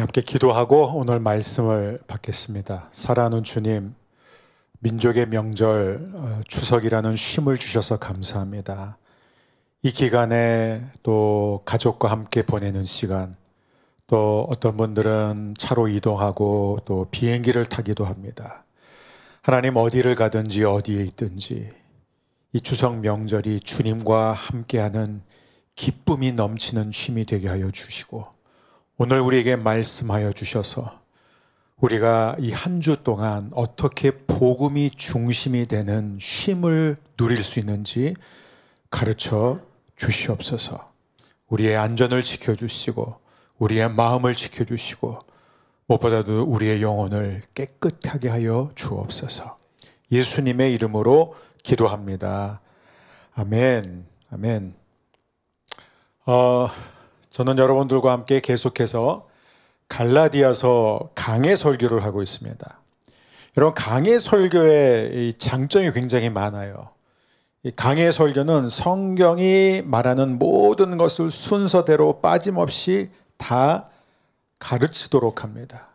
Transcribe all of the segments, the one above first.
함께 기도하고 오늘 말씀을 받겠습니다. 사랑하는 주님, 민족의 명절 추석이라는 쉼을 주셔서 감사합니다. 이 기간에 또 가족과 함께 보내는 시간, 또 어떤 분들은 차로 이동하고 또 비행기를 타기도 합니다. 하나님, 어디를 가든지 어디에 있든지 이 추석 명절이 주님과 함께하는 기쁨이 넘치는 쉼이 되게 하여 주시고, 오늘 우리에게 말씀하여 주셔서 우리가 이 한 주 동안 어떻게 복음이 중심이 되는 쉼을 누릴 수 있는지 가르쳐 주시옵소서. 우리의 안전을 지켜주시고 우리의 마음을 지켜주시고 무엇보다도 우리의 영혼을 깨끗하게 하여 주옵소서. 예수님의 이름으로 기도합니다. 아멘. 아멘. 저는 여러분들과 함께 계속해서 갈라디아서 강해 설교를 하고 있습니다. 여러분, 강해 설교의 장점이 굉장히 많아요. 이 강해 설교는 성경이 말하는 모든 것을 순서대로 빠짐없이 다 가르치도록 합니다.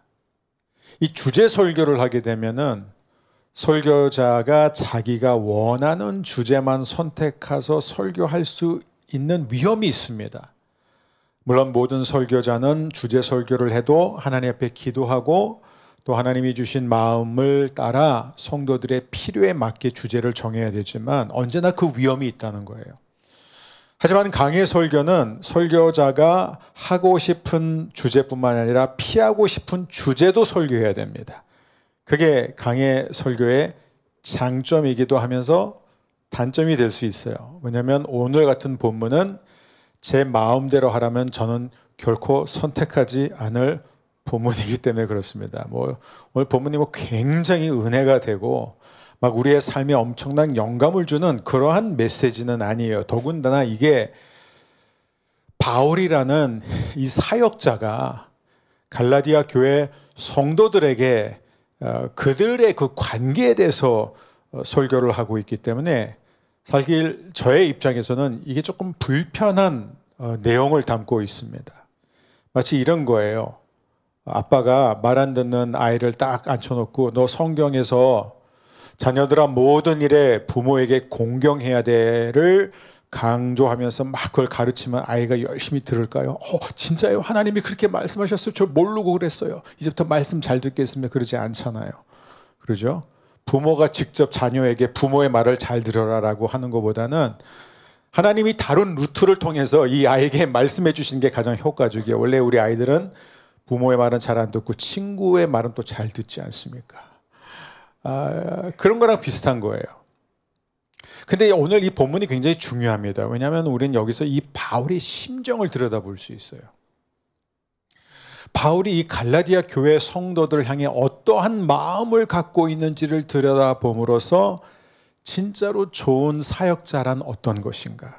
이 주제 설교를 하게 되면은 설교자가 자기가 원하는 주제만 선택해서 설교할 수 있는 위험이 있습니다. 물론 모든 설교자는 주제 설교를 해도 하나님 앞에 기도하고 또 하나님이 주신 마음을 따라 성도들의 필요에 맞게 주제를 정해야 되지만 언제나 그 위험이 있다는 거예요. 하지만 강해 설교는 설교자가 하고 싶은 주제뿐만 아니라 피하고 싶은 주제도 설교해야 됩니다. 그게 강해 설교의 장점이기도 하면서 단점이 될 수 있어요. 왜냐하면 오늘 같은 본문은 제 마음대로 하라면 저는 결코 선택하지 않을 본문이기 때문에 그렇습니다. 오늘 본문이 굉장히 은혜가 되고 막 우리의 삶에 엄청난 영감을 주는 그러한 메시지는 아니에요. 더군다나 이게 바울이라는 이 사역자가 갈라디아 교회 성도들에게 그들의 그 관계에 대해서 설교를 하고 있기 때문에 사실 저의 입장에서는 이게 조금 불편한 내용을 담고 있습니다. 마치 이런 거예요. 아빠가 말 안 듣는 아이를 딱 앉혀놓고 너 성경에서 자녀들아 모든 일에 부모에게 공경해야 돼를 강조하면서 막 그걸 가르치면 아이가 열심히 들을까요? 진짜요? 하나님이 그렇게 말씀하셨어요? 저 모르고 그랬어요. 이제부터 말씀 잘 듣겠습니다. 그러지 않잖아요. 그러죠? 부모가 직접 자녀에게 부모의 말을 잘 들어라라고 하는 것보다는 하나님이 다른 루트를 통해서 이 아이에게 말씀해 주신 게 가장 효과적이에요. 원래 우리 아이들은 부모의 말은 잘 안 듣고 친구의 말은 또 잘 듣지 않습니까? 그런 거랑 비슷한 거예요. 근데 오늘 이 본문이 굉장히 중요합니다. 왜냐하면 우리는 여기서 이 바울의 심정을 들여다볼 수 있어요. 바울이 이 갈라디아 교회 성도들을 향해 어떠한 마음을 갖고 있는지를 들여다봄으로써 진짜로 좋은 사역자란 어떤 것인가.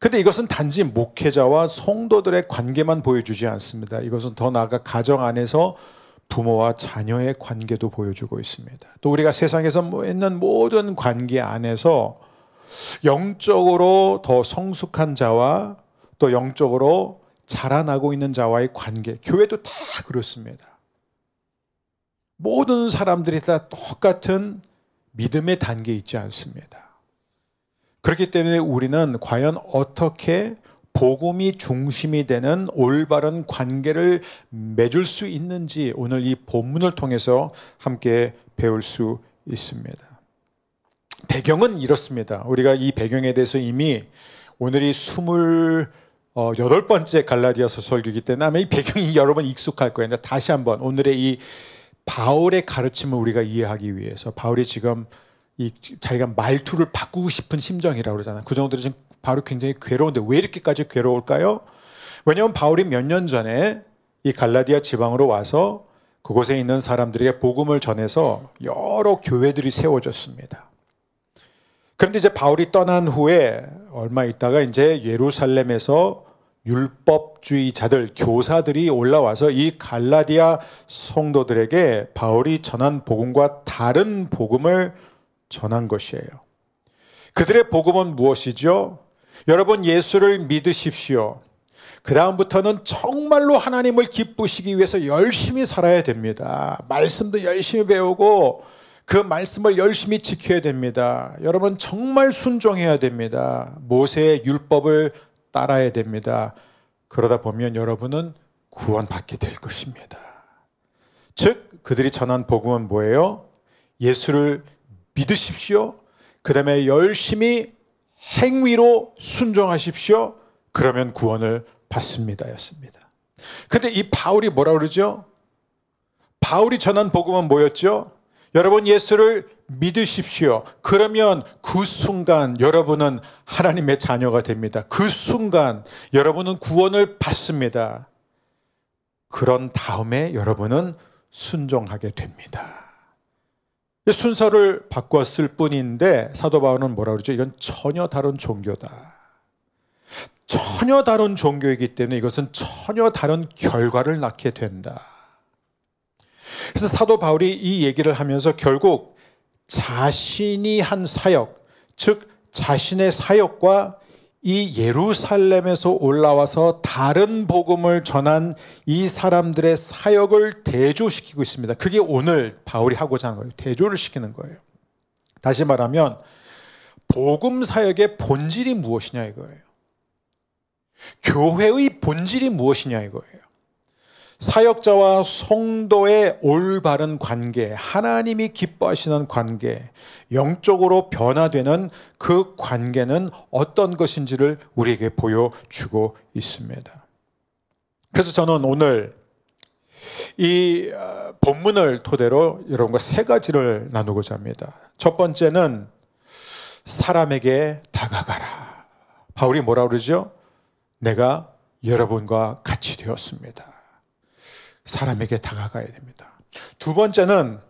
근데 이것은 단지 목회자와 성도들의 관계만 보여주지 않습니다. 이것은 더 나아가 가정 안에서 부모와 자녀의 관계도 보여주고 있습니다. 또 우리가 세상에서 있는 모든 관계 안에서 영적으로 더 성숙한 자와 또 영적으로 자라나고 있는 자와의 관계, 교회도 다 그렇습니다. 모든 사람들이 다 똑같은 믿음의 단계에 있지 않습니다. 그렇기 때문에 우리는 과연 어떻게 복음이 중심이 되는 올바른 관계를 맺을 수 있는지 오늘 이 본문을 통해서 함께 배울 수 있습니다. 배경은 이렇습니다. 우리가 이 배경에 대해서 이미 오늘이 28번째 갈라디아서 설교이기 때문에 아마 이 배경이 여러분 익숙할 거예요. 다시 한번 오늘의 이 바울의 가르침을 우리가 이해하기 위해서 바울이 지금 자기가 말투를 바꾸고 싶은 심정이라고 그러잖아요. 그 정도로 지금 바울이 굉장히 괴로운데 왜 이렇게까지 괴로울까요? 왜냐하면 바울이 몇 년 전에 이 갈라디아 지방으로 와서 그곳에 있는 사람들에게 복음을 전해서 여러 교회들이 세워졌습니다. 그런데 이제 바울이 떠난 후에 얼마 있다가 이제 예루살렘에서 율법주의자들, 교사들이 올라와서 이 갈라디아 성도들에게 바울이 전한 복음과 다른 복음을 전한 것이에요. 그들의 복음은 무엇이죠? 여러분, 예수를 믿으십시오. 그 다음부터는 정말로 하나님을 기쁘시기 위해서 열심히 살아야 됩니다. 말씀도 열심히 배우고 그 말씀을 열심히 지켜야 됩니다. 여러분 정말 순종해야 됩니다. 모세의 율법을 따라야 됩니다. 그러다 보면 여러분은 구원받게 될 것입니다. 즉 그들이 전한 복음은 뭐예요? 예수를 믿으십시오. 그 다음에 열심히 행위로 순종하십시오. 그러면 구원을 받습니다 였습니다. 근데 이 바울이 뭐라 그러죠? 바울이 전한 복음은 뭐였죠? 여러분 예수를 믿으십시오. 그러면 그 순간 여러분은 하나님의 자녀가 됩니다. 그 순간 여러분은 구원을 받습니다. 그런 다음에 여러분은 순종하게 됩니다. 순서를 바꿨을 뿐인데 사도 바울은 뭐라 그러죠? 이건 전혀 다른 종교다. 전혀 다른 종교이기 때문에 이것은 전혀 다른 결과를 낳게 된다. 그래서 사도 바울이 이 얘기를 하면서 결국 자신이 한 사역, 즉 자신의 사역과 이 예루살렘에서 올라와서 다른 복음을 전한 이 사람들의 사역을 대조시키고 있습니다. 그게 오늘 바울이 하고자 하는 거예요. 대조를 시키는 거예요. 다시 말하면 복음 사역의 본질이 무엇이냐 이거예요. 교회의 본질이 무엇이냐 이거예요. 사역자와 성도의 올바른 관계, 하나님이 기뻐하시는 관계, 영적으로 변화되는 그 관계는 어떤 것인지를 우리에게 보여주고 있습니다. 그래서 저는 오늘 이 본문을 토대로 여러분과 세 가지를 나누고자 합니다. 첫 번째는 사람에게 다가가라. 바울이 뭐라 그러죠? 내가 여러분과 같이 되었습니다. 사람에게 다가가야 됩니다. 두 번째는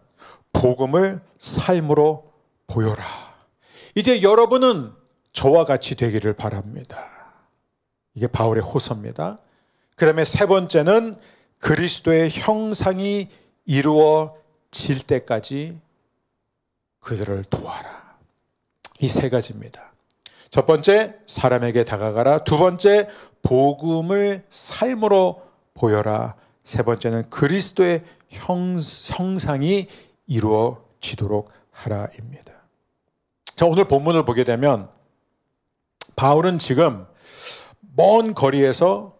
복음을 삶으로 보여라. 이제 여러분은 저와 같이 되기를 바랍니다. 이게 바울의 호소입니다. 그 다음에 세 번째는 그리스도의 형상이 이루어질 때까지 그들을 도와라. 이 세 가지입니다. 첫 번째, 사람에게 다가가라. 두 번째, 복음을 삶으로 보여라. 세 번째는 그리스도의 형상이 이루어지도록 하라입니다. 자, 오늘 본문을 보게 되면 바울은 지금 먼 거리에서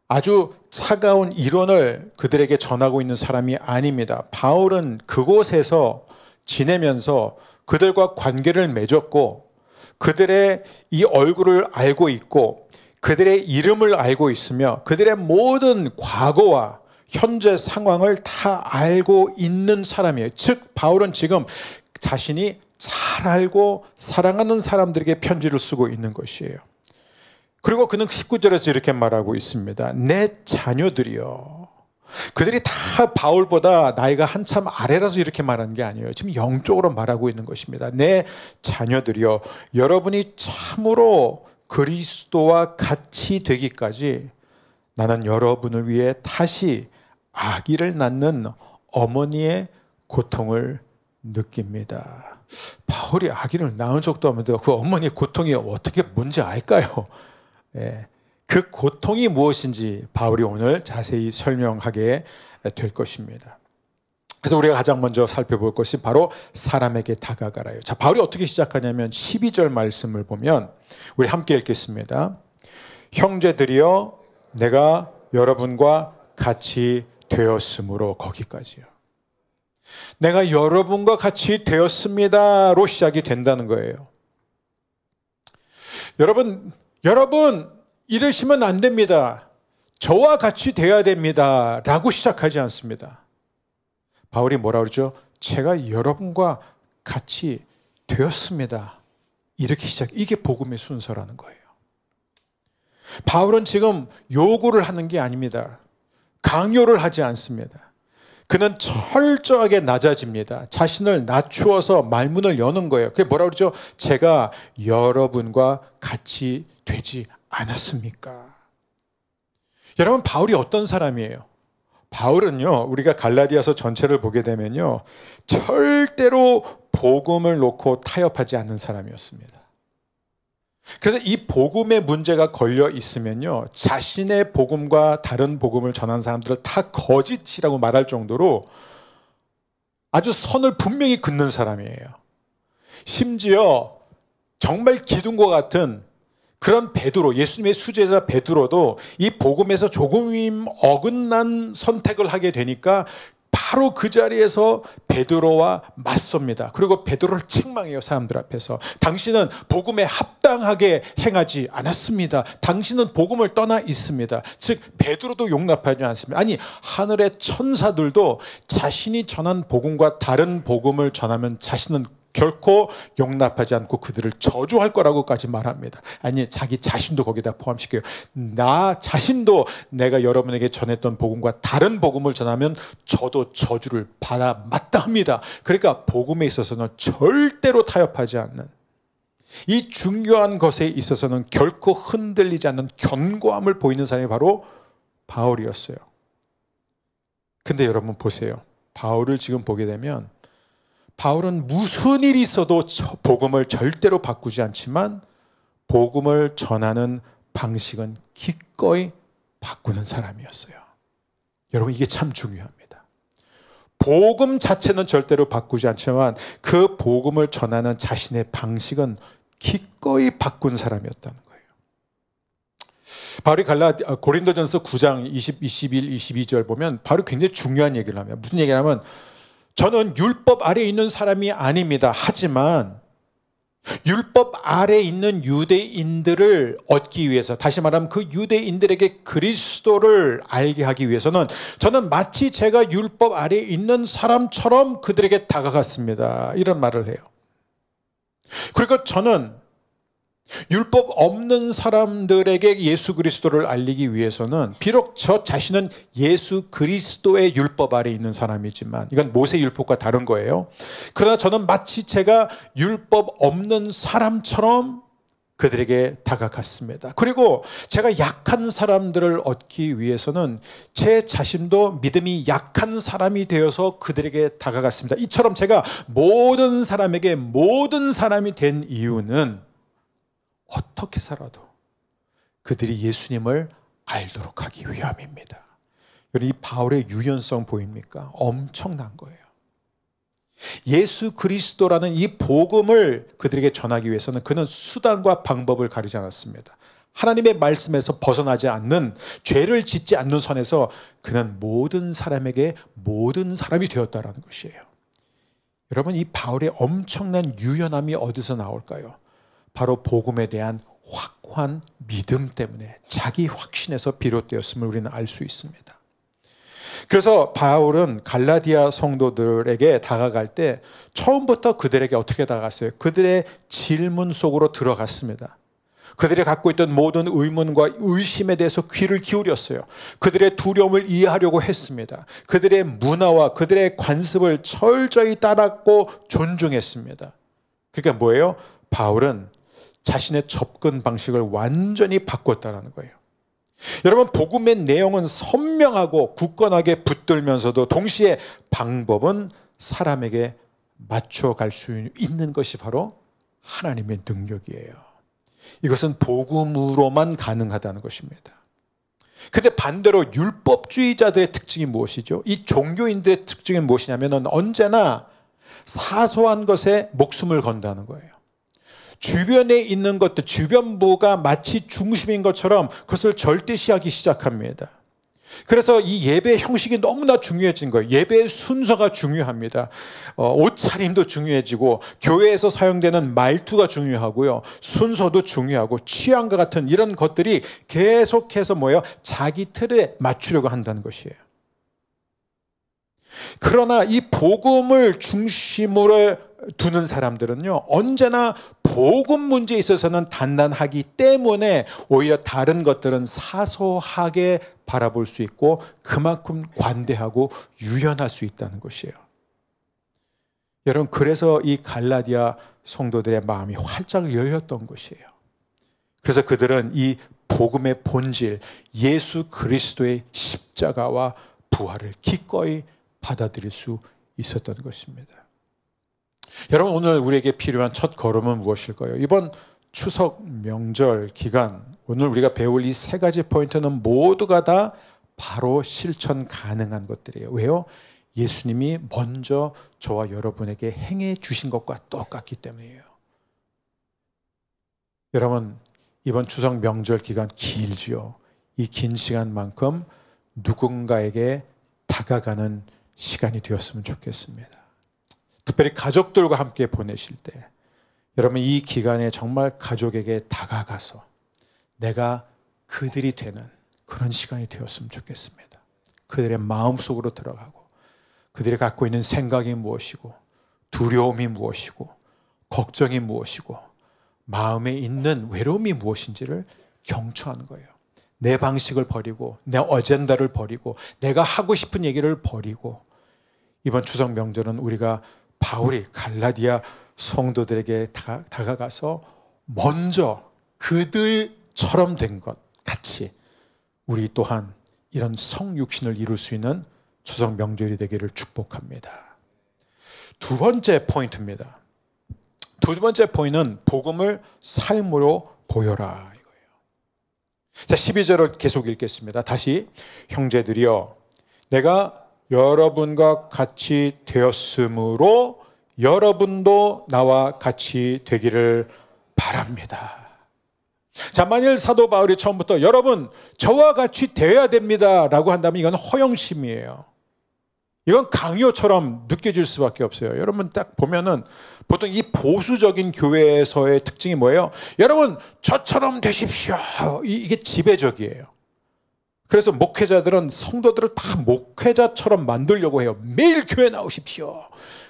아주 차가운 이론을 그들에게 전하고 있는 사람이 아닙니다. 바울은 그곳에서 지내면서 그들과 관계를 맺었고 그들의 이 얼굴을 알고 있고 그들의 이름을 알고 있으며 그들의 모든 과거와 현재 상황을 다 알고 있는 사람이에요. 즉 바울은 지금 자신이 잘 알고 사랑하는 사람들에게 편지를 쓰고 있는 것이에요. 그리고 그는 19절에서 이렇게 말하고 있습니다. 내 자녀들이요. 그들이 다 바울보다 나이가 한참 아래라서 이렇게 말하는 게 아니에요. 지금 영적으로 말하고 있는 것입니다. 내 자녀들이요. 여러분이 참으로 그리스도와 같이 되기까지 나는 여러분을 위해 다시 아기를 낳는 어머니의 고통을 느낍니다. 바울이 아기를 낳은 적도 없는데 그 어머니의 고통이 어떻게 뭔지 알까요? 예, 그 고통이 무엇인지 바울이 오늘 자세히 설명하게 될 것입니다. 그래서 우리가 가장 먼저 살펴볼 것이 바로 사람에게 다가가라요. 자, 바울이 어떻게 시작하냐면 12절 말씀을 보면 우리 함께 읽겠습니다. 형제들이여 내가 여러분과 같이 되었으므로 거기까지요. 내가 여러분과 같이 되었습니다로 시작이 된다는 거예요. 여러분 이러시면 안 됩니다. 저와 같이 돼야 됩니다 라고 시작하지 않습니다. 바울이 뭐라 그러죠? 제가 여러분과 같이 되었습니다. 이렇게 이게 복음의 순서라는 거예요. 바울은 지금 요구를 하는 게 아닙니다. 강요를 하지 않습니다. 그는 철저하게 낮아집니다. 자신을 낮추어서 말문을 여는 거예요. 그게 뭐라 그러죠? 제가 여러분과 같이 되지 않았습니까? 여러분 바울이 어떤 사람이에요? 바울은요, 우리가 갈라디아서 전체를 보게 되면요, 절대로 복음을 놓고 타협하지 않는 사람이었습니다. 그래서 이 복음의 문제가 걸려 있으면요, 자신의 복음과 다른 복음을 전하는 사람들을 다 거짓이라고 말할 정도로 아주 선을 분명히 긋는 사람이에요. 심지어 정말 기둥과 같은 그런 베드로, 예수님의 수제자 베드로도 이 복음에서 조금 어긋난 선택을 하게 되니까 바로 그 자리에서 베드로와 맞섭니다. 그리고 베드로를 책망해요, 사람들 앞에서. 당신은 복음에 합당하게 행하지 않았습니다. 당신은 복음을 떠나 있습니다. 즉 베드로도 용납하지 않습니다. 아니, 하늘의 천사들도 자신이 전한 복음과 다른 복음을 전하면 자신은 결코 용납하지 않고 그들을 저주할 거라고까지 말합니다. 아니, 자기 자신도 거기다 포함시켜요. 나 자신도 내가 여러분에게 전했던 복음과 다른 복음을 전하면 저도 저주를 받아 마땅합니다. 그러니까 복음에 있어서는 절대로 타협하지 않는, 이 중요한 것에 있어서는 결코 흔들리지 않는 견고함을 보이는 사람이 바로 바울이었어요. 근데 여러분 보세요. 바울을 지금 보게 되면 바울은 무슨 일이 있어도 복음을 절대로 바꾸지 않지만 복음을 전하는 방식은 기꺼이 바꾸는 사람이었어요. 여러분, 이게 참 중요합니다. 복음 자체는 절대로 바꾸지 않지만 그 복음을 전하는 자신의 방식은 기꺼이 바꾼 사람이었다는 거예요. 바울이 고린도전서 9장 21, 22절 보면 바울이 굉장히 중요한 얘기를 합니다. 무슨 얘기를 하면, 저는 율법 아래에 있는 사람이 아닙니다. 하지만 율법 아래에 있는 유대인들을 얻기 위해서, 다시 말하면 그 유대인들에게 그리스도를 알게 하기 위해서는 저는 마치 제가 율법 아래에 있는 사람처럼 그들에게 다가갔습니다. 이런 말을 해요. 그리고 저는 율법 없는 사람들에게 예수 그리스도를 알리기 위해서는 비록 저 자신은 예수 그리스도의 율법 아래에 있는 사람이지만, 이건 모세 율법과 다른 거예요. 그러나 저는 마치 제가 율법 없는 사람처럼 그들에게 다가갔습니다. 그리고 제가 약한 사람들을 얻기 위해서는 제 자신도 믿음이 약한 사람이 되어서 그들에게 다가갔습니다. 이처럼 제가 모든 사람에게 모든 사람이 된 이유는 어떻게 살아도 그들이 예수님을 알도록 하기 위함입니다. 여러분, 이 바울의 유연성 보입니까? 엄청난 거예요. 예수 그리스도라는 이 복음을 그들에게 전하기 위해서는 그는 수단과 방법을 가리지 않았습니다. 하나님의 말씀에서 벗어나지 않는, 죄를 짓지 않는 선에서 그는 모든 사람에게 모든 사람이 되었다는 것이에요. 여러분, 이 바울의 엄청난 유연함이 어디서 나올까요? 바로 복음에 대한 확고한 믿음 때문에, 자기 확신에서 비롯되었음을 우리는 알 수 있습니다. 그래서 바울은 갈라디아 성도들에게 다가갈 때 처음부터 그들에게 어떻게 다가갔어요? 그들의 질문 속으로 들어갔습니다. 그들이 갖고 있던 모든 의문과 의심에 대해서 귀를 기울였어요. 그들의 두려움을 이해하려고 했습니다. 그들의 문화와 그들의 관습을 철저히 따랐고 존중했습니다. 그러니까 뭐예요? 바울은 자신의 접근 방식을 완전히 바꿨다는 거예요. 여러분, 복음의 내용은 선명하고 굳건하게 붙들면서도 동시에 방법은 사람에게 맞춰갈 수 있는 것이 바로 하나님의 능력이에요. 이것은 복음으로만 가능하다는 것입니다. 근데 반대로 율법주의자들의 특징이 무엇이죠? 이 종교인들의 특징이 무엇이냐면 언제나 사소한 것에 목숨을 건다는 거예요. 주변에 있는 것들, 주변부가 마치 중심인 것처럼 그것을 절대시하기 시작합니다. 그래서 이 예배 형식이 너무나 중요해진 거예요. 예배의 순서가 중요합니다. 옷차림도 중요해지고 교회에서 사용되는 말투가 중요하고요. 순서도 중요하고 취향과 같은 이런 것들이 계속해서 뭐예요? 자기 틀에 맞추려고 한다는 것이에요. 그러나 이 복음을 중심으로 두는 사람들은요, 언제나 복음 문제에 있어서는 단단하기 때문에 오히려 다른 것들은 사소하게 바라볼 수 있고 그만큼 관대하고 유연할 수 있다는 것이에요. 여러분, 그래서 이 갈라디아 성도들의 마음이 활짝 열렸던 것이에요. 그래서 그들은 이 복음의 본질, 예수 그리스도의 십자가와 부활을 기꺼이 받아들일 수 있었던 것입니다. 여러분, 오늘 우리에게 필요한 첫 걸음은 무엇일까요? 이번 추석 명절 기간, 오늘 우리가 배울 이 세 가지 포인트는 모두가 다 바로 실천 가능한 것들이에요. 왜요? 예수님이 먼저 저와 여러분에게 행해 주신 것과 똑같기 때문이에요. 여러분, 이번 추석 명절 기간 길지요. 이 긴 시간만큼 누군가에게 다가가는 시간이 되었으면 좋겠습니다. 특별히 가족들과 함께 보내실 때 여러분, 이 기간에 정말 가족에게 다가가서 내가 그들이 되는 그런 시간이 되었으면 좋겠습니다. 그들의 마음속으로 들어가고 그들이 갖고 있는 생각이 무엇이고 두려움이 무엇이고 걱정이 무엇이고 마음에 있는 외로움이 무엇인지를 경청하는 거예요. 내 방식을 버리고 내 어젠다를 버리고 내가 하고 싶은 얘기를 버리고 이번 추석 명절은 우리가 바울이 갈라디아 성도들에게 다가가서 먼저 그들처럼 된 것 같이 우리 또한 이런 성육신을 이룰 수 있는 추석 명절이 되기를 축복합니다. 두 번째 포인트입니다. 두 번째 포인트는 복음을 삶으로 보여라 이거예요. 자, 12절을 계속 읽겠습니다. 다시 형제들이여 내가 여러분과 같이 되었으므로 여러분도 나와 같이 되기를 바랍니다. 자, 만일 사도 바울이 처음부터 여러분 저와 같이 되어야 됩니다 라고 한다면 이건 허영심이에요. 이건 강요처럼 느껴질 수밖에 없어요. 여러분 딱 보면은 보통 이 보수적인 교회에서의 특징이 뭐예요? 여러분 저처럼 되십시오. 이게 지배적이에요. 그래서 목회자들은 성도들을 다 목회자처럼 만들려고 해요. 매일 교회 나오십시오.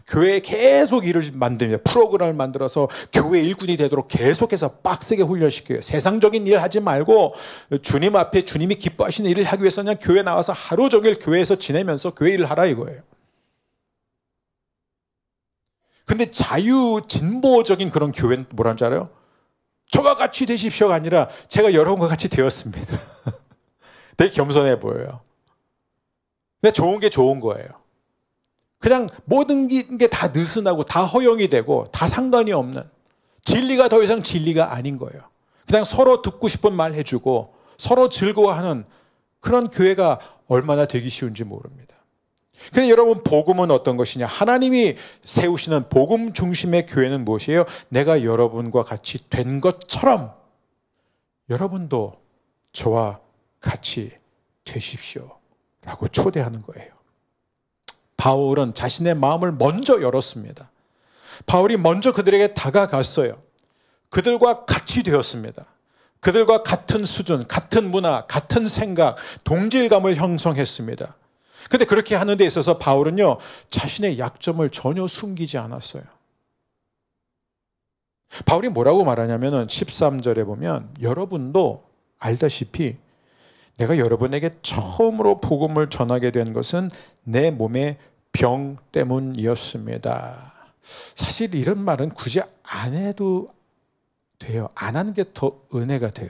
교회에 계속 일을 만듭니다. 프로그램을 만들어서 교회 일꾼이 되도록 계속해서 빡세게 훈련시켜요. 세상적인 일 하지 말고 주님 앞에 주님이 기뻐하시는 일을 하기 위해서 그냥 교회 나와서 하루 종일 교회에서 지내면서 교회 일을 하라 이거예요. 근데 자유 진보적인 그런 교회는 뭐라는 줄 알아요? 저와 같이 되십시오가 아니라 제가 여러분과 같이 되었습니다. 되게 겸손해 보여요. 근데 좋은 게 좋은 거예요. 그냥 모든 게 다 느슨하고 다 허용이 되고 다 상관이 없는 진리가 더 이상 진리가 아닌 거예요. 그냥 서로 듣고 싶은 말 해주고 서로 즐거워하는 그런 교회가 얼마나 되기 쉬운지 모릅니다. 근데 여러분 복음은 어떤 것이냐? 하나님이 세우시는 복음 중심의 교회는 무엇이에요? 내가 여러분과 같이 된 것처럼 여러분도 저와 같이 되십시오 라고 초대하는 거예요. 바울은 자신의 마음을 먼저 열었습니다. 바울이 먼저 그들에게 다가갔어요. 그들과 같이 되었습니다. 그들과 같은 수준, 같은 문화, 같은 생각, 동질감을 형성했습니다. 그런데 그렇게 하는 데 있어서 바울은요, 자신의 약점을 전혀 숨기지 않았어요. 바울이 뭐라고 말하냐면 13절에 보면 여러분도 알다시피 내가 여러분에게 처음으로 복음을 전하게 된 것은 내 몸의 병 때문이었습니다. 사실 이런 말은 굳이 안 해도 돼요. 안 하는 게 더 은혜가 돼요.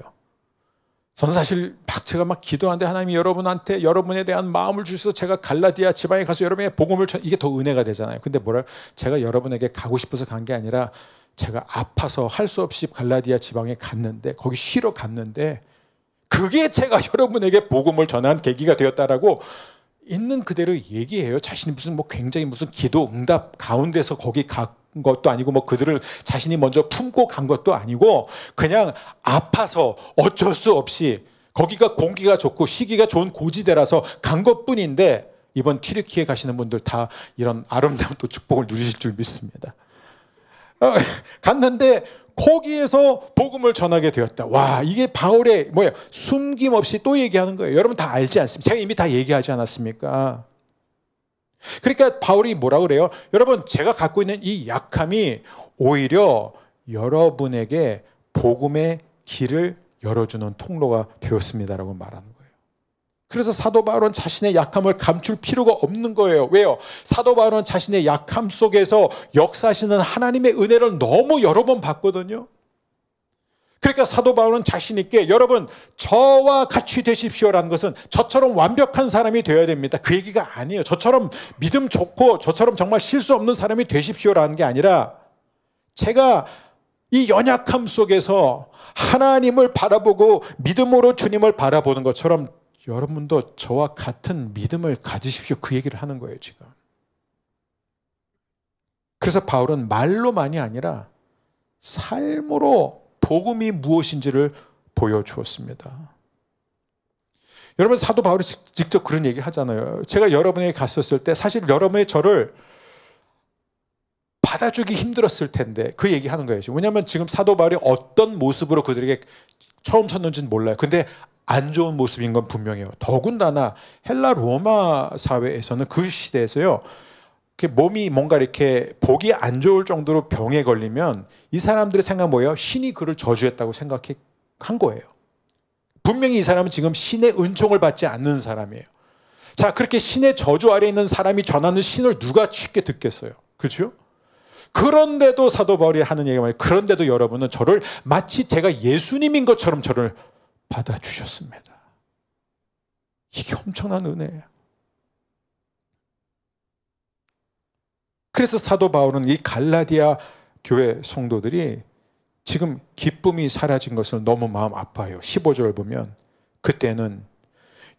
저는 사실 제가 기도하는데 하나님이 여러분한테 여러분에 대한 마음을 주셔서 제가 갈라디아 지방에 가서 여러분의 복음을 이게 더 은혜가 되잖아요. 근데 제가 여러분에게 가고 싶어서 간 게 아니라 제가 아파서 할 수 없이 갈라디아 지방에 갔는데 거기 쉬러 갔는데 그게 제가 여러분에게 복음을 전한 계기가 되었다라고 있는 그대로 얘기해요. 자신이 굉장히 기도 응답 가운데서 거기 간 것도 아니고 그들을 자신이 먼저 품고 간 것도 아니고 그냥 아파서 어쩔 수 없이 거기가 공기가 좋고 쉬기가 좋은 고지대라서 간 것뿐인데 이번 튀르키예 가시는 분들 다 이런 아름다운 또 축복을 누리실 줄 믿습니다. 갔는데 거기에서 복음을 전하게 되었다. 와, 이게 바울의 숨김없이 또 얘기하는 거예요. 여러분 다 알지 않습니까? 제가 이미 다 얘기하지 않았습니까? 그러니까 바울이 뭐라고 그래요? 여러분 제가 갖고 있는 이 약함이 오히려 여러분에게 복음의 길을 열어주는 통로가 되었습니다라고 말하는 거예요. 그래서 사도 바울은 자신의 약함을 감출 필요가 없는 거예요. 왜요? 사도 바울은 자신의 약함 속에서 역사하시는 하나님의 은혜를 너무 여러 번 봤거든요. 그러니까 사도 바울은 자신 있게 여러분 저와 같이 되십시오라는 것은 저처럼 완벽한 사람이 되어야 됩니다. 그 얘기가 아니에요. 저처럼 믿음 좋고 저처럼 정말 실수 없는 사람이 되십시오라는 게 아니라 제가 이 연약함 속에서 하나님을 바라보고 믿음으로 주님을 바라보는 것처럼 여러분도 저와 같은 믿음을 가지십시오. 그 얘기를 하는 거예요, 지금. 그래서 바울은 말로만이 아니라 삶으로 복음이 무엇인지를 보여주었습니다. 여러분, 사도 바울이 직접 그런 얘기 하잖아요. 제가 여러분에게 갔었을 때 사실 여러분의 저를 받아주기 힘들었을 텐데 그 얘기하는 거예요. 왜냐하면 지금 사도 바울이 어떤 모습으로 그들에게 처음 섰는지는 몰라요. 근데 안 좋은 모습인 건 분명해요. 더군다나 헬라 로마 사회에서는 그 시대에서요, 몸이 뭔가 이렇게 보기 안 좋을 정도로 병에 걸리면 이 사람들의 생각 뭐예요? 신이 그를 저주했다고 생각한 거예요. 분명히 이 사람은 지금 신의 은총을 받지 않는 사람이에요. 자, 그렇게 신의 저주 아래 있는 사람이 전하는 신을 누가 쉽게 듣겠어요? 그렇죠? 그런데도 사도 바울이 하는 얘기가 뭐예요? 그런데도 여러분은 저를 마치 제가 예수님인 것처럼 저를 받아주셨습니다. 이게 엄청난 은혜예요. 그래서 사도 바울은 이 갈라디아 교회 성도들이 지금 기쁨이 사라진 것을 너무 마음 아파요. 15절 보면 그때는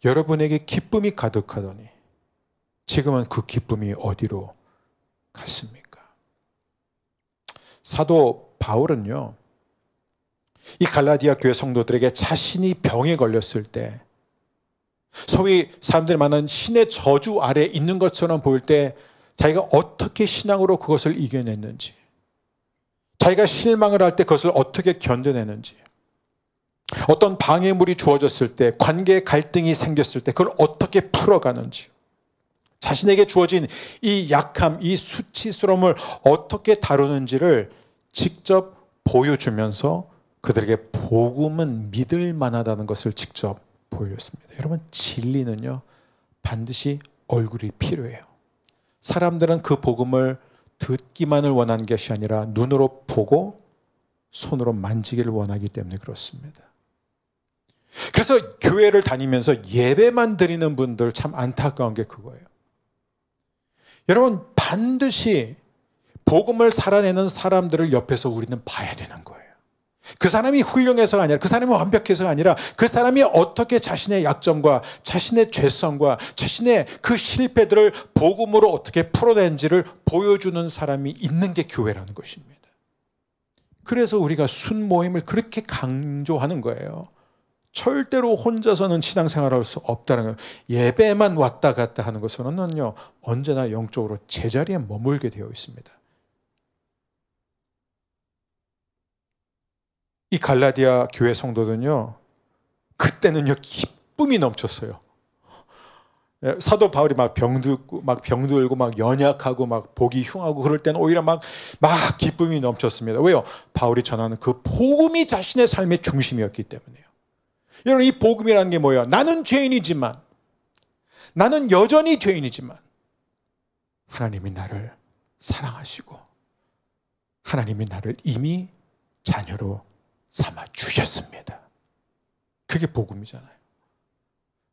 여러분에게 기쁨이 가득하더니 지금은 그 기쁨이 어디로 갔습니까? 사도 바울은요, 이 갈라디아 교회 성도들에게 자신이 병에 걸렸을 때, 소위 사람들이 말하는 신의 저주 아래 있는 것처럼 보일 때 자기가 어떻게 신앙으로 그것을 이겨냈는지, 자기가 실망을 할 때 그것을 어떻게 견뎌내는지, 어떤 방해물이 주어졌을 때, 관계 갈등이 생겼을 때 그걸 어떻게 풀어가는지, 자신에게 주어진 이 약함, 이 수치스러움을 어떻게 다루는지를 직접 보여주면서 그들에게 복음은 믿을 만하다는 것을 직접 보여줬습니다. 여러분, 진리는요 반드시 얼굴이 필요해요. 사람들은 그 복음을 듣기만을 원하는 것이 아니라 눈으로 보고 손으로 만지기를 원하기 때문에 그렇습니다. 그래서 교회를 다니면서 예배만 드리는 분들 참 안타까운 게 그거예요. 여러분, 반드시 복음을 살아내는 사람들을 옆에서 우리는 봐야 되는 거예요. 그 사람이 훌륭해서가 아니라, 그 사람이 완벽해서가 아니라 그 사람이 어떻게 자신의 약점과 자신의 죄성과 자신의 그 실패들을 복음으로 어떻게 풀어낸지를 보여주는 사람이 있는 게 교회라는 것입니다. 그래서 우리가 순모임을 그렇게 강조하는 거예요. 절대로 혼자서는 신앙생활을 할 수 없다는 거예요. 예배만 왔다 갔다 하는 것으로는요 언제나 영적으로 제자리에 머물게 되어 있습니다. 이 갈라디아 교회 성도들은요 그때는요 기쁨이 넘쳤어요. 사도 바울이 막 병들고 막 연약하고 막 보기 흉하고 그럴 때는 오히려 막 기쁨이 넘쳤습니다. 왜요? 바울이 전하는 그 복음이 자신의 삶의 중심이었기 때문에요. 여러분, 이 복음이라는 게 뭐예요? 나는 죄인이지만, 나는 여전히 죄인이지만 하나님이 나를 사랑하시고 하나님이 나를 이미 자녀로 삼아 주셨습니다. 그게 복음이잖아요.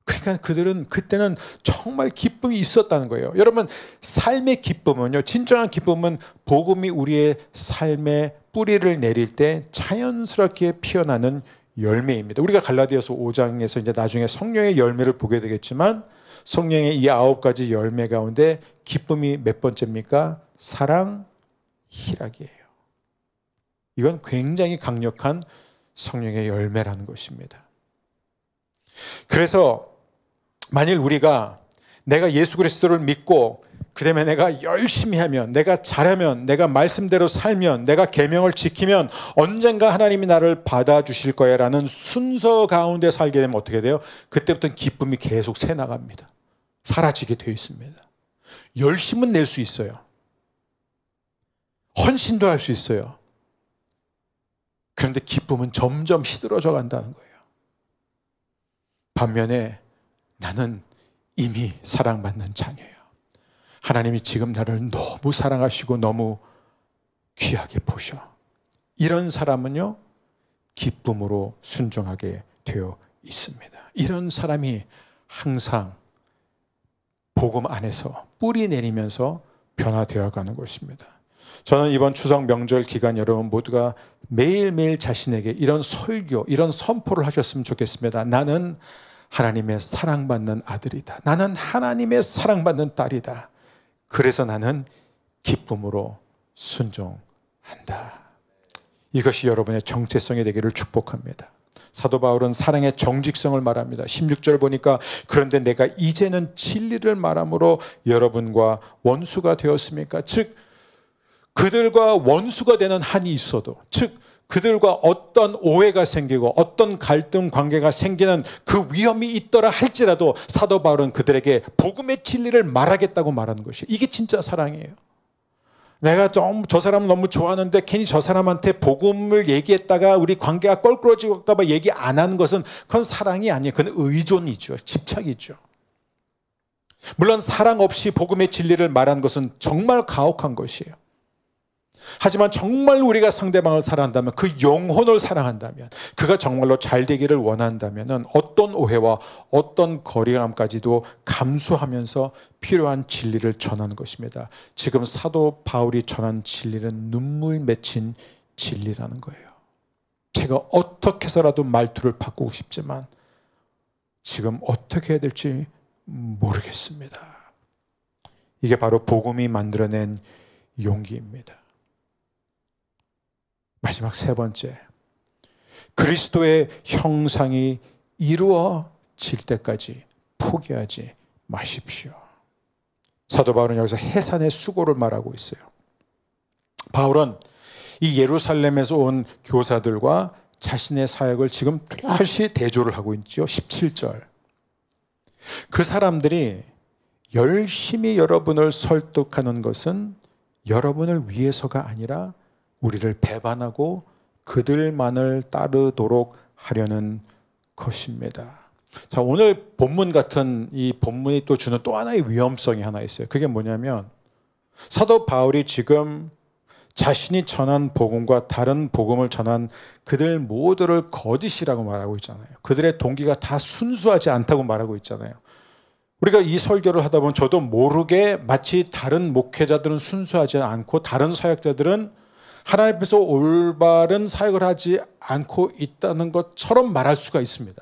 그러니까 그들은 그때는 정말 기쁨이 있었다는 거예요. 여러분, 삶의 기쁨은요, 진정한 기쁨은 복음이 우리의 삶에 뿌리를 내릴 때 자연스럽게 피어나는 열매입니다. 우리가 갈라디아서 5장에서 이제 나중에 성령의 열매를 보게 되겠지만, 성령의 이 9가지 열매 가운데 기쁨이 몇 번째입니까? 사랑, 희락이에요. 이건 굉장히 강력한 성령의 열매라는 것입니다. 그래서 만일 우리가 내가 예수 그리스도를 믿고 그다음에 내가 열심히 하면, 내가 잘하면, 내가 말씀대로 살면, 내가 계명을 지키면 언젠가 하나님이 나를 받아주실 거야 라는 순서 가운데 살게 되면 어떻게 돼요? 그때부터는 기쁨이 계속 새나갑니다. 사라지게 되어 있습니다. 열심은 낼 수 있어요. 헌신도 할 수 있어요. 그런데 기쁨은 점점 시들어져 간다는 거예요. 반면에 나는 이미 사랑받는 자녀예요. 하나님이 지금 나를 너무 사랑하시고 너무 귀하게 보셔. 이런 사람은요 기쁨으로 순종하게 되어 있습니다. 이런 사람이 항상 복음 안에서 뿌리 내리면서 변화되어 가는 것입니다. 저는 이번 추석 명절 기간 여러분 모두가 매일매일 자신에게 이런 설교, 이런 선포를 하셨으면 좋겠습니다. 나는 하나님의 사랑받는 아들이다. 나는 하나님의 사랑받는 딸이다. 그래서 나는 기쁨으로 순종한다. 이것이 여러분의 정체성이 되기를 축복합니다. 사도 바울은 사랑의 정직성을 말합니다. 16절 보니까 그런데 내가 이제는 진리를 말함으로 여러분과 원수가 되었습니까? 즉 그들과 원수가 되는 한이 있어도, 즉 그들과 어떤 오해가 생기고 어떤 갈등 관계가 생기는 그 위험이 있더라 할지라도 사도 바울은 그들에게 복음의 진리를 말하겠다고 말하는 것이에요. 이게 진짜 사랑이에요. 내가 저 사람 너무 좋아하는데 괜히 저 사람한테 복음을 얘기했다가 우리 관계가 껄끄러질까 봐 얘기 안 하는 것은 그건 사랑이 아니에요. 그건 의존이죠. 집착이죠. 물론 사랑 없이 복음의 진리를 말하는 것은 정말 가혹한 것이에요. 하지만 정말 우리가 상대방을 사랑한다면, 그 영혼을 사랑한다면, 그가 정말로 잘 되기를 원한다면 어떤 오해와 어떤 거리감까지도 감수하면서 필요한 진리를 전하는 것입니다. 지금 사도 바울이 전한 진리는 눈물 맺힌 진리라는 거예요. 제가 어떻게 해서라도 말투를 바꾸고 싶지만 지금 어떻게 해야 될지 모르겠습니다. 이게 바로 복음이 만들어낸 용기입니다. 마지막 세 번째, 그리스도의 형상이 이루어질 때까지 포기하지 마십시오. 사도 바울은 여기서 해산의 수고를 말하고 있어요. 바울은 이 예루살렘에서 온 교사들과 자신의 사역을 지금 다시 대조를 하고 있죠. 17절. 그 사람들이 열심히 여러분을 설득하는 것은 여러분을 위해서가 아니라 우리를 배반하고 그들만을 따르도록 하려는 것입니다. 자, 오늘 본문 같은 이 본문이 또 주는 또 하나의 위험성이 하나 있어요. 그게 뭐냐면 사도 바울이 지금 자신이 전한 복음과 다른 복음을 전한 그들 모두를 거짓이라고 말하고 있잖아요. 그들의 동기가 다 순수하지 않다고 말하고 있잖아요. 우리가 이 설교를 하다 보면 저도 모르게 마치 다른 목회자들은 순수하지 않고 다른 사역자들은 하나님 앞에서 올바른 사역을 하지 않고 있다는 것처럼 말할 수가 있습니다.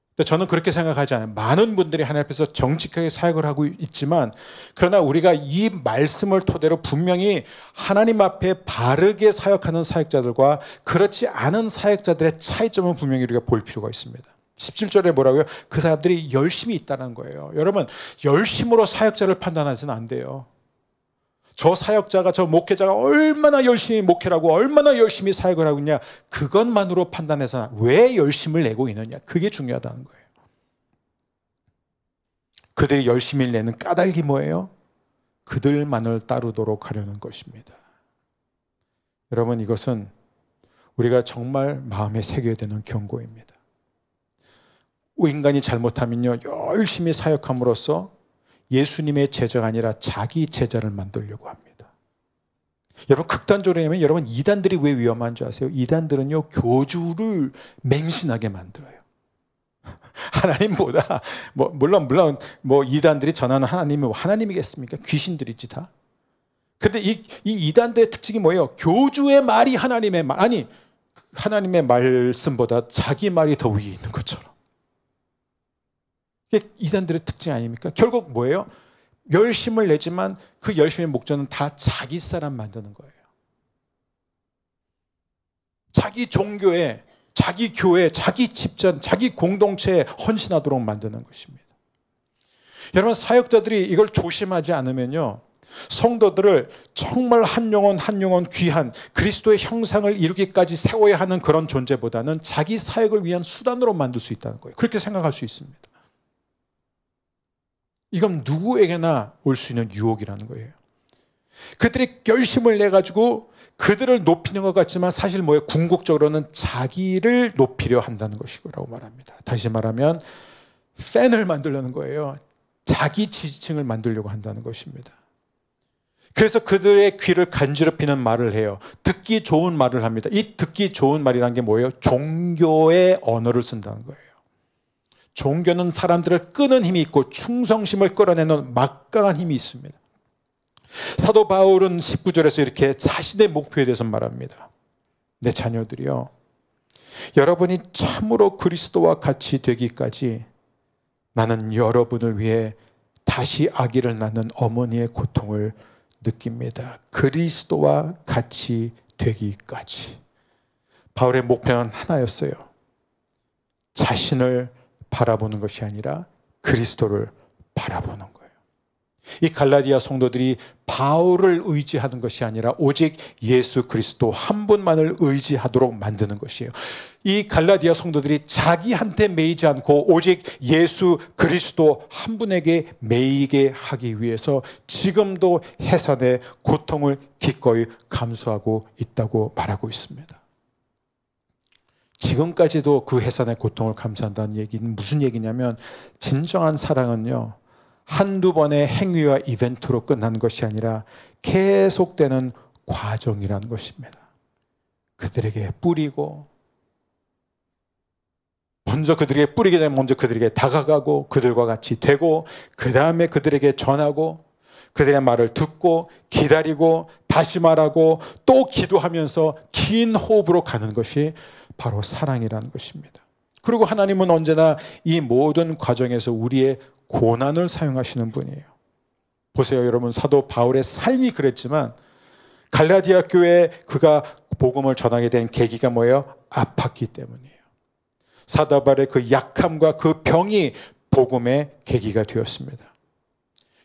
근데 저는 그렇게 생각하지 않아요. 많은 분들이 하나님 앞에서 정직하게 사역을 하고 있지만, 그러나 우리가 이 말씀을 토대로 분명히 하나님 앞에 바르게 사역하는 사역자들과 그렇지 않은 사역자들의 차이점을 분명히 우리가 볼 필요가 있습니다. 17절에 뭐라고요? 그 사람들이 열심히 있다는 거예요. 여러분, 열심으로 사역자를 판단하지는 안 돼요. 저 사역자가, 저 목회자가 얼마나 열심히 목회를 하고 얼마나 열심히 사역을 하고 있냐, 그것만으로 판단해서 왜 열심을 내고 있느냐, 그게 중요하다는 거예요. 그들이 열심히 내는 까닭이 뭐예요? 그들만을 따르도록 하려는 것입니다. 여러분, 이것은 우리가 정말 마음에 새겨야 되는 경고입니다. 인간이 잘못하면요, 열심히 사역함으로써 예수님의 제자가 아니라 자기 제자를 만들려고 합니다. 여러분, 극단적으로 하면 여러분, 이단들이 왜 위험한 줄 아세요? 이단들은요, 교주를 맹신하게 만들어요. 하나님보다 물론 이단들이 전하는 하나님이 하나님이겠습니까? 귀신들이지 다. 근데 이 이단들의 특징이 뭐예요? 교주의 말이 하나님의 말, 아니 하나님의 말씀보다 자기 말이 더 위에 있는 것처럼. 이게 이단들의 특징 아닙니까? 결국 뭐예요? 열심을 내지만 그 열심의 목적은 다 자기 사람 만드는 거예요. 자기 종교에, 자기 교회, 자기 집단, 자기 공동체에 헌신하도록 만드는 것입니다. 여러분, 사역자들이 이걸 조심하지 않으면요, 성도들을 정말 한 영혼 한 영혼 귀한 그리스도의 형상을 이루기까지 세워야 하는 그런 존재보다는 자기 사역을 위한 수단으로 만들 수 있다는 거예요. 그렇게 생각할 수 있습니다. 이건 누구에게나 올 수 있는 유혹이라는 거예요. 그들이 결심을 내가지고 그들을 높이는 것 같지만 사실 뭐예요? 궁극적으로는 자기를 높이려 한다는 것이라고 말합니다. 다시 말하면 팬을 만들려는 거예요. 자기 지지층을 만들려고 한다는 것입니다. 그래서 그들의 귀를 간지럽히는 말을 해요. 듣기 좋은 말을 합니다. 이 듣기 좋은 말이라는 게 뭐예요? 종교의 언어를 쓴다는 거예요. 종교는 사람들을 끄는 힘이 있고 충성심을 끌어내는 막강한 힘이 있습니다. 사도 바울은 19절에서 이렇게 자신의 목표에 대해서 말합니다. 내 자녀들이요, 여러분이 참으로 그리스도와 같이 되기까지 나는 여러분을 위해 다시 아기를 낳는 어머니의 고통을 느낍니다. 그리스도와 같이 되기까지. 바울의 목표는 하나였어요. 자신을 바라보는 것이 아니라 그리스도를 바라보는 거예요. 이 갈라디아 성도들이 바울을 의지하는 것이 아니라 오직 예수 그리스도 한 분만을 의지하도록 만드는 것이에요. 이 갈라디아 성도들이 자기한테 매이지 않고 오직 예수 그리스도 한 분에게 매이게 하기 위해서 지금도 해산의 고통을 기꺼이 감수하고 있다고 말하고 있습니다. 지금까지도 그 해산의 고통을 감수한다는 얘기는 무슨 얘기냐면, 진정한 사랑은요, 한두 번의 행위와 이벤트로 끝난 것이 아니라 계속되는 과정이라는 것입니다. 그들에게 뿌리고, 먼저 그들에게 뿌리게 되면 먼저 그들에게 다가가고 그들과 같이 되고, 그 다음에 그들에게 전하고, 그들의 말을 듣고 기다리고 다시 말하고 또 기도하면서 긴 호흡으로 가는 것이 바로 사랑이라는 것입니다. 그리고 하나님은 언제나 이 모든 과정에서 우리의 고난을 사용하시는 분이에요. 보세요, 여러분, 사도 바울의 삶이 그랬지만 갈라디아 교회에 그가 복음을 전하게 된 계기가 뭐예요? 아팠기 때문이에요. 사도 바울의 그 약함과 그 병이 복음의 계기가 되었습니다.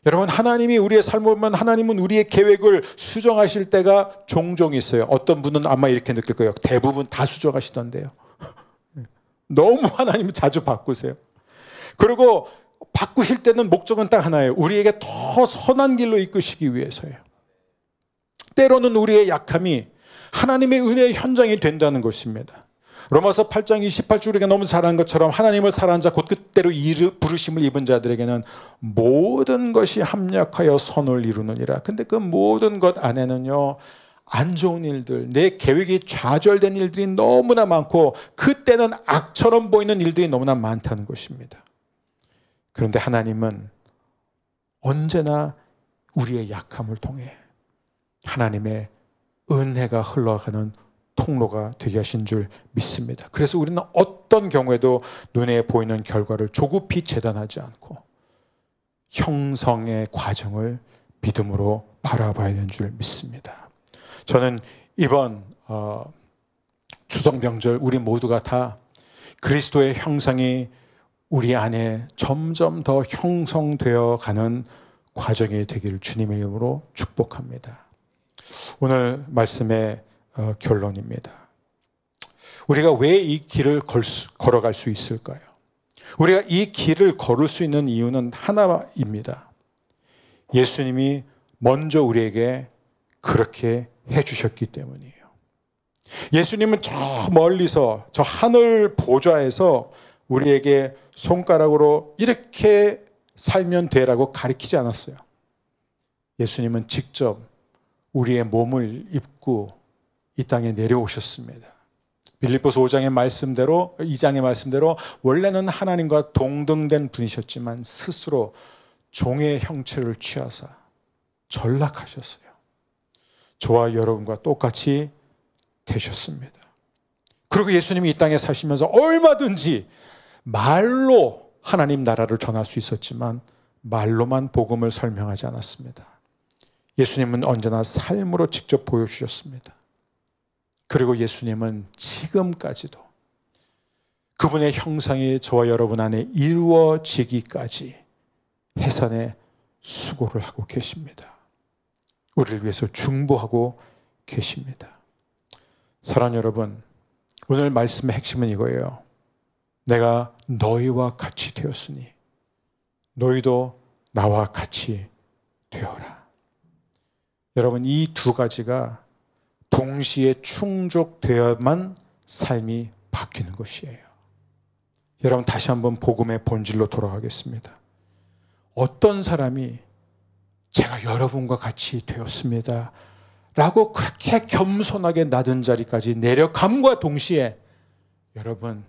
여러분, 하나님이 우리의 삶을 보면 하나님은 우리의 계획을 수정하실 때가 종종 있어요. 어떤 분은 아마 이렇게 느낄 거예요. 대부분 다 수정하시던데요. 너무 하나님을 자주 바꾸세요. 그리고 바꾸실 때는 목적은 딱 하나예요. 우리에게 더 선한 길로 이끄시기 위해서예요. 때로는 우리의 약함이 하나님의 은혜의 현장이 된다는 것입니다. 로마서 8장 28절 우리가 너무 잘 아는 것처럼 하나님을 사랑한 자 곧 그때로 부르심을 입은 자들에게는 모든 것이 합력하여 선을 이루느니라. 근데 그 모든 것 안에는요, 안 좋은 일들, 내 계획이 좌절된 일들이 너무나 많고 그때는 악처럼 보이는 일들이 너무나 많다는 것입니다. 그런데 하나님은 언제나 우리의 약함을 통해 하나님의 은혜가 흘러가는 통로가 되게 하신 줄 믿습니다. 그래서 우리는 어떤 경우에도 눈에 보이는 결과를 조급히 재단하지 않고 형성의 과정을 믿음으로 바라봐야 되는 줄 믿습니다. 저는 이번 추석 명절 우리 모두가 다 그리스도의 형상이 우리 안에 점점 더 형성되어 가는 과정이 되기를 주님의 이름으로 축복합니다. 오늘 말씀의 결론입니다. 우리가 왜 이 길을 걸어갈 수 있을까요? 우리가 이 길을 걸을 수 있는 이유는 하나입니다. 예수님이 먼저 우리에게 그렇게 해주셨기 때문이에요. 예수님은 저 멀리서 저 하늘 보좌에서 우리에게 손가락으로 이렇게 살면 되라고 가르치지 않았어요. 예수님은 직접 우리의 몸을 입고 이 땅에 내려오셨습니다. 빌립보서 2장의 말씀대로 원래는 하나님과 동등된 분이셨지만 스스로 종의 형체를 취하사 전락하셨어요. 저와 여러분과 똑같이 되셨습니다. 그리고 예수님이 이 땅에 사시면서 얼마든지 말로 하나님 나라를 전할 수 있었지만 말로만 복음을 설명하지 않았습니다. 예수님은 언제나 삶으로 직접 보여주셨습니다. 그리고 예수님은 지금까지도 그분의 형상이 저와 여러분 안에 이루어지기까지 해산의 수고를 하고 계십니다. 우리를 위해서 중보하고 계십니다. 사랑하는 여러분, 오늘 말씀의 핵심은 이거예요. 내가 너희와 같이 되었으니 너희도 나와 같이 되어라. 여러분, 이 두 가지가 동시에 충족되어야만 삶이 바뀌는 것이에요. 여러분, 다시 한번 복음의 본질로 돌아가겠습니다. 어떤 사람이 제가 여러분과 같이 되었습니다 라고 그렇게 겸손하게 낮은 자리까지 내려감과 동시에 여러분,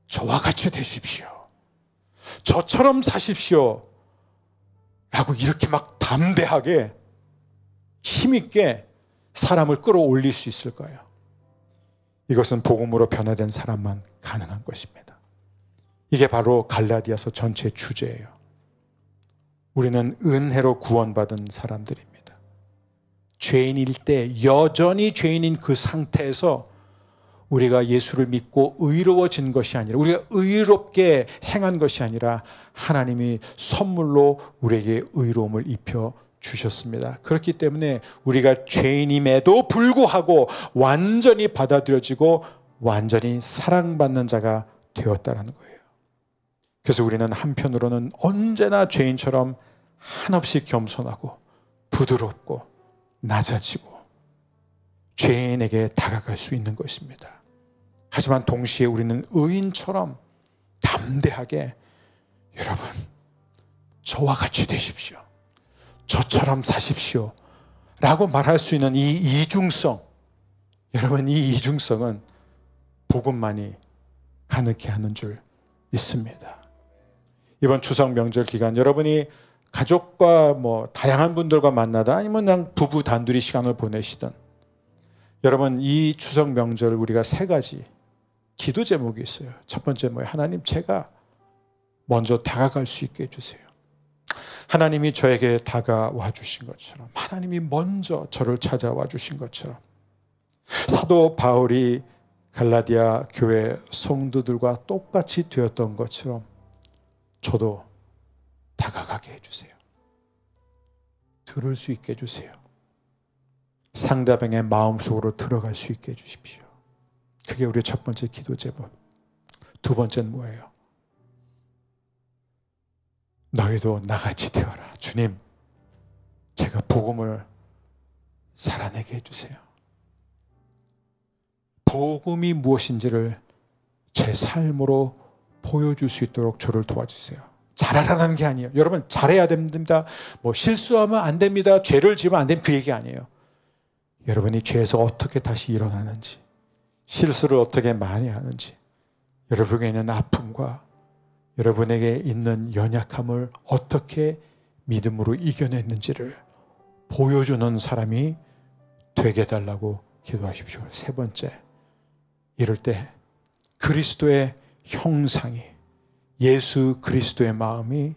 저와 같이 되십시오, 저처럼 사십시오 라고 이렇게 막 담대하게 힘있게 사람을 끌어올릴 수 있을까요? 이것은 복음으로 변화된 사람만 가능한 것입니다. 이게 바로 갈라디아서 전체의 주제예요. 우리는 은혜로 구원받은 사람들입니다. 죄인일 때 여전히 죄인인 그 상태에서 우리가 예수를 믿고 의로워진 것이 아니라, 우리가 의롭게 행한 것이 아니라 하나님이 선물로 우리에게 의로움을 입혀 주셨습니다. 그렇기 때문에 우리가 죄인임에도 불구하고 완전히 받아들여지고 완전히 사랑받는 자가 되었다는 거예요. 그래서 우리는 한편으로는 언제나 죄인처럼 한없이 겸손하고 부드럽고 낮아지고 죄인에게 다가갈 수 있는 것입니다. 하지만 동시에 우리는 의인처럼 담대하게, 여러분, 저와 같이 되십시오, 저처럼 사십시오 라고 말할 수 있는 이 이중성, 여러분, 이 이중성은 복음만이 가능케 하는 줄 믿습니다. 이번 추석 명절 기간 여러분이 가족과 다양한 분들과 만나다, 아니면 그냥 부부 단둘이 시간을 보내시든, 여러분, 이 추석 명절 우리가 3가지 기도 제목이 있어요. 첫 번째 뭐예요? 하나님, 제가 먼저 다가갈 수 있게 해주세요. 하나님이 저에게 다가와 주신 것처럼, 하나님이 먼저 저를 찾아와 주신 것처럼, 사도 바울이 갈라디아 교회 성도들과 똑같이 되었던 것처럼 저도 다가가게 해주세요. 들을 수 있게 해주세요. 상대방의 마음속으로 들어갈 수 있게 해주십시오. 그게 우리의 첫 번째 기도 제목. 두 번째는 뭐예요? 너희도 나같이 되어라. 주님, 제가 복음을 살아내게 해주세요. 복음이 무엇인지를 제 삶으로 보여줄 수 있도록 저를 도와주세요. 잘하라는 게 아니에요. 여러분, 잘해야 됩니다. 실수하면 안 됩니다. 죄를 지으면 안 됩니다. 그 얘기 아니에요. 여러분이 죄에서 어떻게 다시 일어나는지, 실수를 어떻게 많이 하는지, 여러분에게 있는 아픔과 여러분에게 있는 연약함을 어떻게 믿음으로 이겨냈는지를 보여주는 사람이 되게 해달라고 기도하십시오. 세 번째, 이럴 때 그리스도의 형상이, 예수 그리스도의 마음이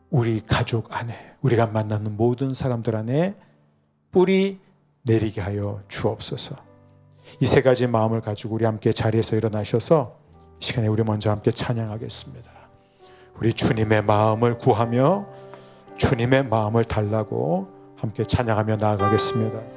우리 가족 안에, 우리가 만나는 모든 사람들 안에 뿌리 내리게 하여 주옵소서. 이 3가지 마음을 가지고 우리 함께 자리에서 일어나셔서 이 시간에 우리 먼저 함께 찬양하겠습니다. 우리 주님의 마음을 구하며 주님의 마음을 달라고 함께 찬양하며 나아가겠습니다.